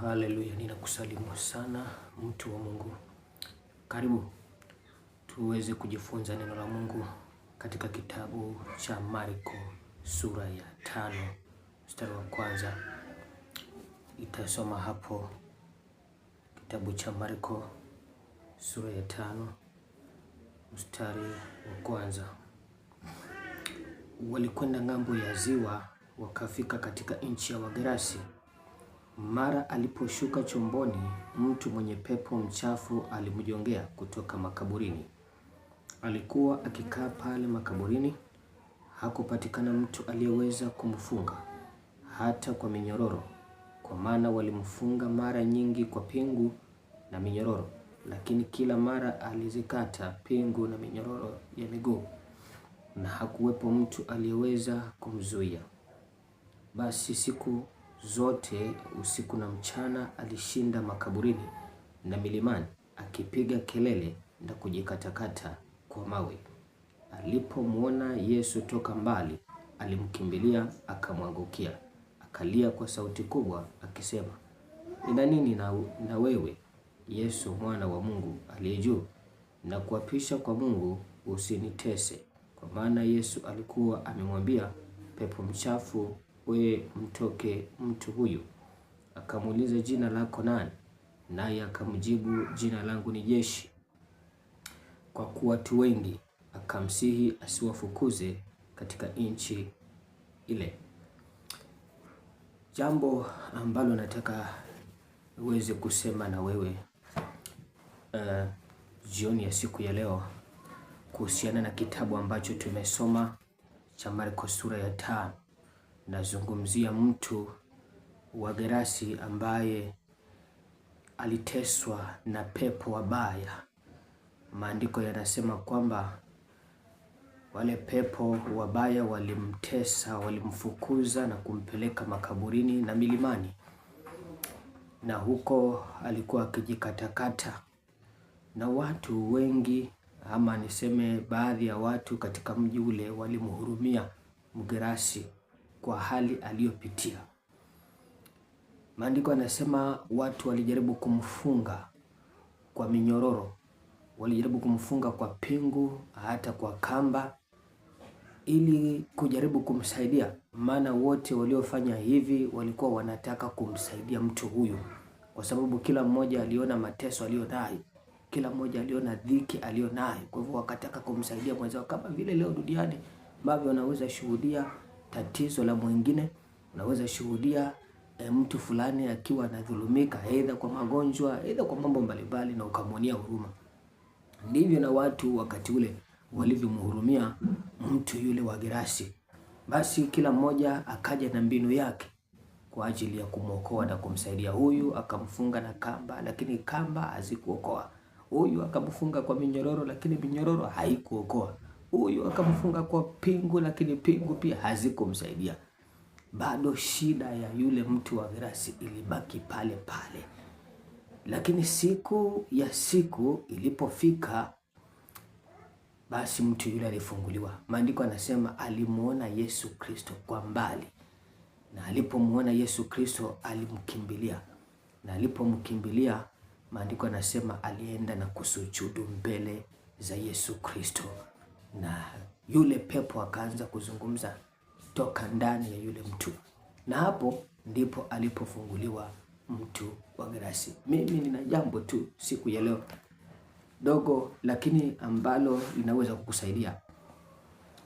Haleluya, ninakusalimu sana mtu wa Mungu. Karibu tuweze kujifunza neno la Mungu katika kitabu cha Marko sura ya 5 mstari wa kwanza. Itasoma hapo kitabu cha Marko sura ya 5 mstari wa kwanza. Walikwenda ng'ambo ya ziwa, wakafika katika nchi ya Wagerasi. Mara aliposhuka chomboni, mtu mwenye pepo mchafu alimjongea kutoka makaburini. Alikuwa akikaa pale makaburini. Hakupatikana mtu aliyeweza kumfunga hata kwa minyororo, kwa maana walimfunga mara nyingi kwa pingu na minyororo, lakini kila mara alizikata pingu na minyororo ya miguu, na hakuwepo mtu aliyeweza kumzuia. Basi siku zote usiku na mchana alishinda makaburini na milimani, akipiga kelele na kujikatakata kwa mawe. Alipomwona Yesu toka mbali, alimkimbilia akamwangukia, akalia kwa sauti kubwa akisema, "Nina nini na wewe, Yesu mwana wa Mungu aliye juu? Na kuapisha kwa Mungu, usinitese." Kwa maana Yesu alikuwa amemwambia pepo mchafu, "Wewe mtoke mtu huyu." Akamuuliza, "Jina lako nani?" Naye akamjibu, "Jina langu ni Jeshi, kwa kuwa watu wengi." Akamsihi asiwafukuze katika nchi ile. Jambo ambalo nataka uweze kusema na wewe jioni ya siku ya leo, kuhusiana na kitabu ambacho tumesoma cha Marko sura ya 5. Nazungumzia mtu wa Gerasi ambaye aliteswa na pepo wabaya. Maandiko yanasema kwamba wale pepo wabaya walimtesa, walimfukuza na kumpeleka makaburini na milimani, na huko alikuwa akijikatakata. Na watu wengi, ama niseme baadhi ya watu katika mji ule, walimhurumia Mgerasi kwa hali aliyopitia. Maandiko yanasema watu walijaribu kumfunga kwa minyororo, walijaribu kumfunga kwa pingu, hata kwa kamba, ili kujaribu kumsaidia. Maana wote waliofanya hivi walikuwa wanataka kumsaidia mtu huyu, kwa sababu kila mmoja aliona mateso aliyonayo, kila mmoja aliona dhiki aliyonayo. Kwa hivyo wakataka kumsaidia mwenzao, kama vile leo duniani ambavyo unaweza shuhudia tatizo la mwingine, unaweza shuhudia mtu fulani akiwa anadhulumika, aidha kwa magonjwa, aidha kwa mambo mbalimbali, na ukamwonea huruma. Ndivyo na watu wakati ule walivyomhurumia mtu yule wa Gerasi. Basi kila mmoja akaja na mbinu yake kwa ajili ya kumwokoa na kumsaidia. Huyu akamfunga na kamba, lakini kamba hazikuokoa. Huyu akamfunga kwa minyororo, lakini minyororo haikuokoa. Huyu akamfunga kwa pingu, lakini pingu pia hazikumsaidia. Bado shida ya yule mtu wa Gerasi ilibaki pale pale. Lakini siku ilipofika, basi mtu yule alifunguliwa. Maandiko yanasema alimuona Yesu Kristo kwa mbali, na alipomuona Yesu Kristo alimkimbilia, na alipomkimbilia, maandiko yanasema alienda na kusujudu mbele za Yesu Kristo, na yule pepo akaanza kuzungumza toka ndani ya yule mtu, na hapo ndipo alipofunguliwa mtu wa Gerasi. Mimi nina jambo tu siku ya leo dogo, lakini ambalo linaweza kukusaidia.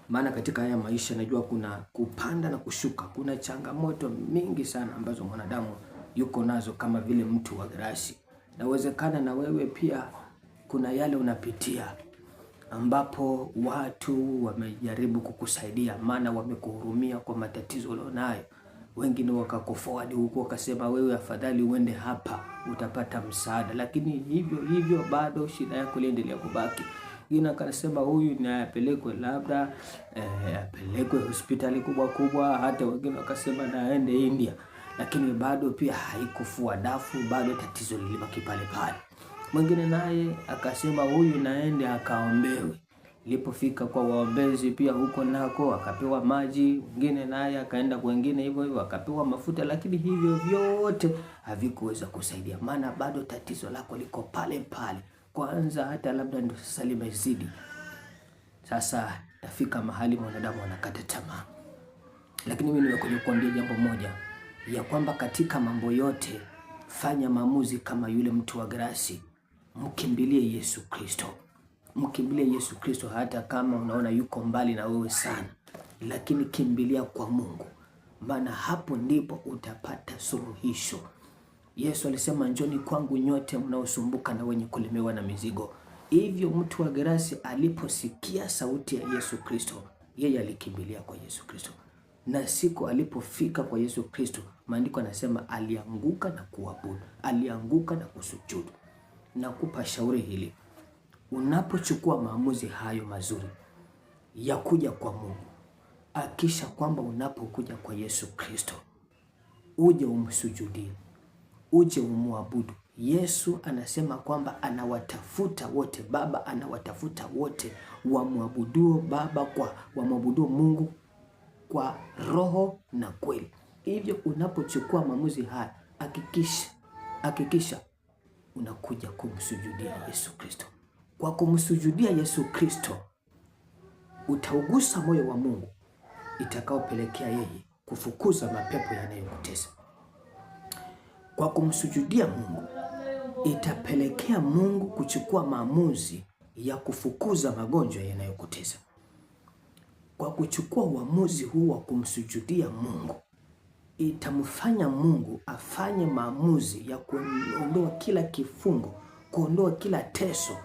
Maana katika haya maisha najua kuna kupanda na kushuka, kuna changamoto mingi sana ambazo mwanadamu yuko nazo kama vile mtu wa Gerasi. Nawezekana na wewe pia kuna yale unapitia ambapo watu wamejaribu kukusaidia, maana wamekuhurumia kwa matatizo ulionayo. Wengine wakakuforward huko, wakasema wewe afadhali uende hapa utapata msaada, lakini hivyo bado shida yako iliendelea kubaki. Wengine akasema huyu ni apelekwe labda apelekwe hospitali kubwa, hata wengine wakasema naende India, lakini bado pia haikufua dafu, bado tatizo lilibaki pale pale. Mwingine naye akasema huyu naende akaombewe, Ilipofika kwa waombezi pia huko nako akapewa maji, wengine naye akaenda kwengine hivyo hivyo akapewa mafuta, lakini hivyo vyote havikuweza kusaidia, maana bado tatizo lako liko pale pale. Kwanza hata labda ndio sasa limezidi. Sasa tafika mahali mwanadamu anakata tamaa. Lakini mimi nimekuja kuambia jambo moja, ya kwamba katika mambo yote fanya maamuzi kama yule mtu wa Gerasi. Mkimbilie Yesu Kristo. Mkimbilie Yesu Kristo hata kama unaona yuko mbali na wewe sana. Lakini kimbilia kwa Mungu. Maana hapo ndipo utapata suluhisho. Yesu alisema njoni kwangu nyote mnaosumbuka na wenye kulemewa na mizigo. Hivyo mtu wa Gerasi aliposikia sauti ya Yesu Kristo, yeye alikimbilia kwa Yesu Kristo. Na siku alipofika kwa Yesu Kristo, maandiko yanasema alianguka na kuabudu, alianguka na kusujudu. Nakupa shauri hili, unapochukua maamuzi hayo mazuri ya kuja kwa Mungu, hakisha kwamba unapokuja kwa Yesu Kristo, uje umsujudie, uje umuabudu. Yesu anasema kwamba anawatafuta wote, Baba anawatafuta wote wamwabuduo Baba wamwabuduo Mungu kwa roho na kweli. Hivyo unapochukua maamuzi haya, hakikisha unakuja kumsujudia Yesu Kristo. Kwa kumsujudia Yesu Kristo, utaugusa moyo wa Mungu, itakaopelekea yeye kufukuza mapepo yanayokutesa. Kwa kumsujudia Mungu, itapelekea Mungu kuchukua maamuzi ya kufukuza magonjwa yanayokutesa. Kwa kuchukua uamuzi huu wa kumsujudia Mungu, itamfanya Mungu afanye maamuzi ya kuondoa kila kifungo, kuondoa kila teso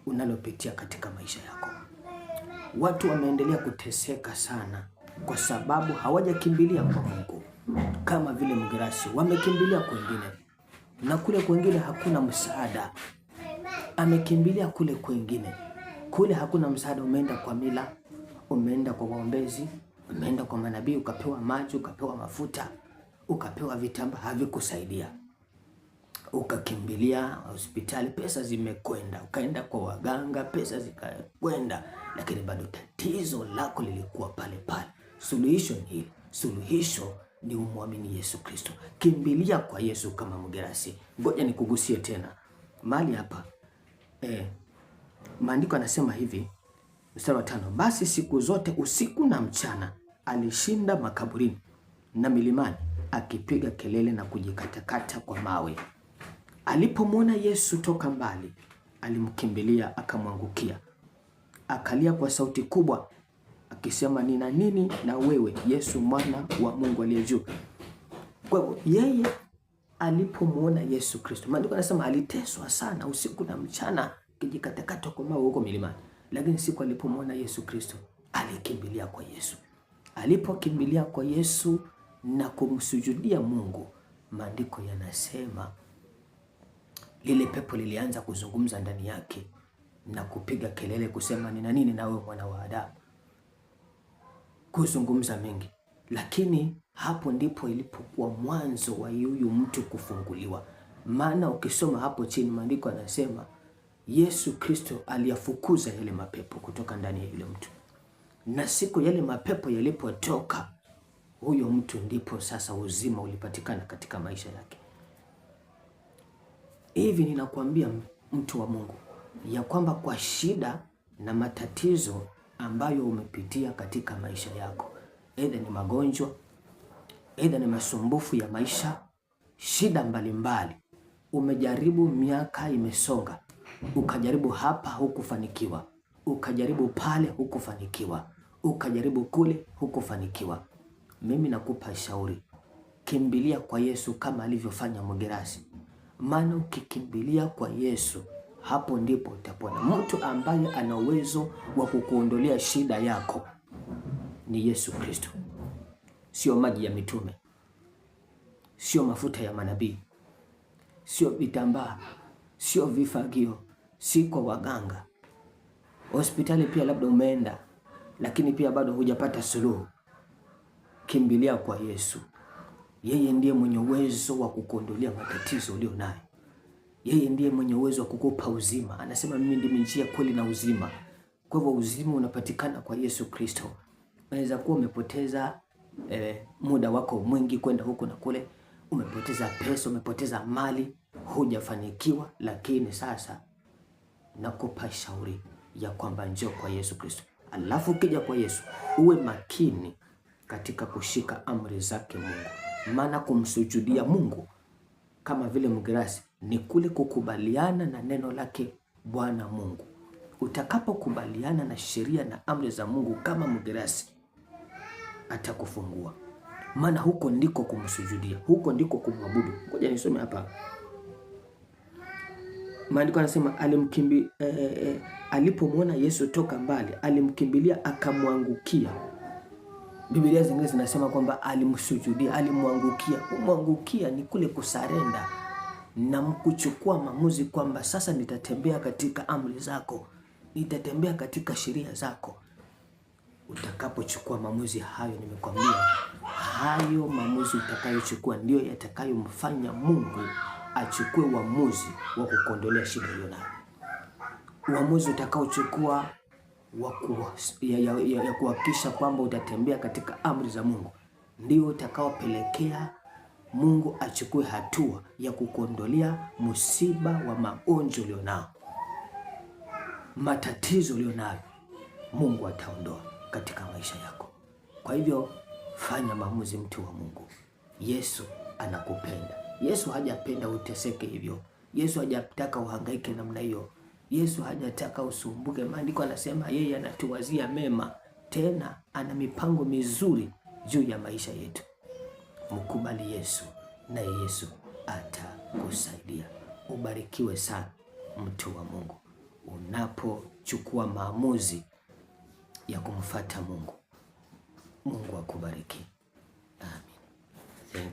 unalopitia katika maisha yako. Watu wameendelea kuteseka sana kwa sababu hawajakimbilia kwa Mungu. Kama vile Mgerasi wamekimbilia kwengine, na kule kwengine hakuna msaada. Amekimbilia kule kwengine, kule hakuna msaada. Umeenda kwa mila, umeenda kwa waombezi, umeenda kwa manabii, ukapewa maji, ukapewa mafuta, ukapewa vitamba, havikusaidia. Ukakimbilia hospitali, pesa zimekwenda. Ukaenda kwa waganga, pesa zikakwenda, lakini bado tatizo lako lilikuwa pale pale. Suluhisho ni hili. Suluhisho ni umwamini Yesu Kristo. Kimbilia kwa Yesu kama Mgerasi. Ngoja nikugusie tena mahali hapa. Maandiko yanasema hivi, mstari wa 5, basi siku zote usiku na mchana alishinda makaburini na milimani, akipiga kelele na kujikatakata kwa mawe. Alipomwona Yesu toka mbali, alimkimbilia akamwangukia, akalia kwa sauti kubwa akisema, nina nini na wewe, Yesu mwana wa Mungu aliye juu? Kwa hivyo yeye alipomwona Yesu Kristo, maandiko yanasema aliteswa sana usiku na mchana akijikatakata kwa mawe huko milimani. Lakini siku alipomwona Yesu Kristo, alikimbilia kwa Yesu. Alipokimbilia kwa Yesu na kumsujudia Mungu, maandiko yanasema lile pepo lilianza kuzungumza ndani yake na kupiga kelele kusema, nina nini na wewe mwana wa Adamu? Kuzungumza mengi. Lakini hapo ndipo ilipokuwa mwanzo wa huyu mtu kufunguliwa. Maana ukisoma hapo chini maandiko yanasema Yesu Kristo aliyafukuza yale mapepo kutoka ndani ya yule mtu. Na siku yale mapepo yalipotoka huyo mtu, ndipo sasa uzima ulipatikana katika maisha yake. Hivi ninakuambia mtu wa Mungu, ya kwamba kwa shida na matatizo ambayo umepitia katika maisha yako, aidha ni magonjwa, aidha ni masumbufu ya maisha, shida mbalimbali, umejaribu, miaka imesonga, ukajaribu hapa hukufanikiwa, ukajaribu pale hukufanikiwa, ukajaribu kule hukufanikiwa, mimi nakupa shauri, kimbilia kwa Yesu kama alivyofanya Mgerasi. Maana ukikimbilia kwa Yesu, hapo ndipo utapona. Mtu ambaye ana uwezo wa kukuondolea shida yako ni Yesu Kristo. Sio maji ya mitume, sio mafuta ya manabii, sio vitambaa, sio vifagio, si kwa waganga. Hospitali pia labda umeenda, lakini pia bado hujapata suluhu. Kimbilia kwa Yesu. Yeye ndiye mwenye uwezo wa kukuondolea matatizo ulio nayo. Yeye ndiye mwenye uwezo wa kukupa uzima. Anasema mimi ndimi njia, kweli na uzima. Kwa hivyo uzima unapatikana kwa Yesu Kristo. Unaweza kuwa umepoteza muda wako mwingi kwenda huku na kule, umepoteza pesa, umepoteza mali, hujafanikiwa, lakini sasa nakupa shauri ya kwamba njoo kwa Yesu Kristo. Alafu ukija kwa Yesu uwe makini katika kushika amri zake Mungu, maana kumsujudia Mungu kama vile Mgerasi ni kule kukubaliana na neno lake Bwana Mungu. Utakapokubaliana na sheria na amri za Mungu kama Mgerasi, atakufungua, maana huko ndiko kumsujudia, huko ndiko kumwabudu. Ngoja nisome hapa. Maandiko yanasema alipomwona Yesu toka mbali, alimkimbilia akamwangukia. Biblia zingine zinasema kwamba alimsujudia, alimwangukia. Kumwangukia ni kule kusarenda na kuchukua maamuzi kwamba sasa nitatembea katika amri zako, nitatembea katika sheria zako. Utakapochukua maamuzi hayo, nimekwambia hayo maamuzi utakayochukua ndio yatakayomfanya Mungu achukue uamuzi wa kukondolea shida hiyo nayo. Uamuzi utakaochukua ya kuhakikisha kwamba utatembea katika amri za Mungu ndio utakaopelekea Mungu achukue hatua ya kukondolea msiba wa magonjwa ulionao, matatizo ulionayo. Mungu ataondoa katika maisha yako. Kwa hivyo fanya maamuzi, mtu wa Mungu. Yesu anakupenda. Yesu hajapenda uteseke hivyo. Yesu hajataka uhangaike namna hiyo. Yesu hajataka usumbuke. Maandiko anasema yeye anatuwazia mema, tena ana mipango mizuri juu ya maisha yetu. Mkubali Yesu na Yesu atakusaidia. Ubarikiwe sana mtu wa Mungu unapochukua maamuzi ya kumfuata Mungu. Mungu akubariki. Amen.